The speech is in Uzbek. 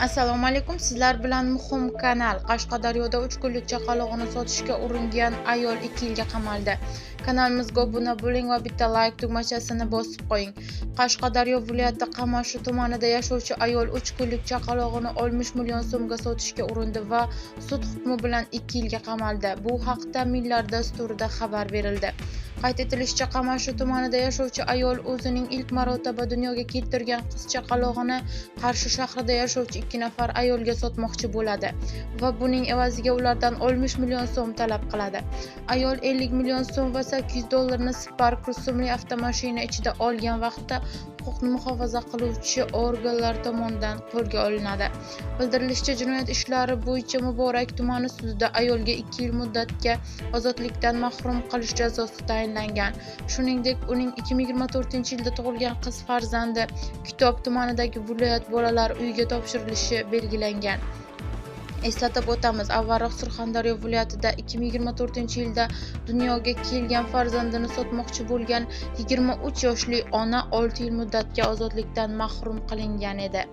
Assalomu alaykum. Sizlar bilan muhim kanal. Qashqadaryoda 3 kunlik chaqalog'ini sotishga uringan ayol 2 yilga qamaldi. Kanalimizga obuna bo'ling va bitta like tugmachasini bosib qo'ying. Qashqadaryo viloyati Qamashi tumanida yashovchi ayol 3 kunlik chaqalog'ini 60 million so'mga sotishga urindi va sud hukmi bilan 2 yilga qamaldi. Bu haqda Millar dasturida xabar berildi. Qayd etilishicha, Qamashi tumanida yashovchi ayol o'zining ilk marotaba dunyoga keltirgan qiz chaqalog'ini Qarshi shahrida yashovchi 2 nafar ayolga sotmoqchi bo'ladi va buning evaziga ulardan 60 million so'm talab qiladi. Ayol 50 million so'm va $800 Spark rusumli avtomashina ichida olgan vaqtda huquqni muhofaza qiluvchi organlar tomonidan qo'lga olinadi. Bildirilishicha, jinoyat ishlari bo'yicha Muborak tumani sudida ayolga 2 yil muddatga ozodlikdan mahrum qilish jazosi tayinlangan. Shuningdek, uning 2024-yilda tug'ilgan qiz farzandi Kitob tumanidagi viloyat bolalar uyiga topshirilishi belgilangan. Eslatib o'tamiz, avvalroq Surxondaryo viloyatida 2024-yilda dunyoga kelgan farzandini sotmoqchi bo'lgan 23 yoshli ona 6 yil muddatga ozodlikdan mahrum qilingan edi.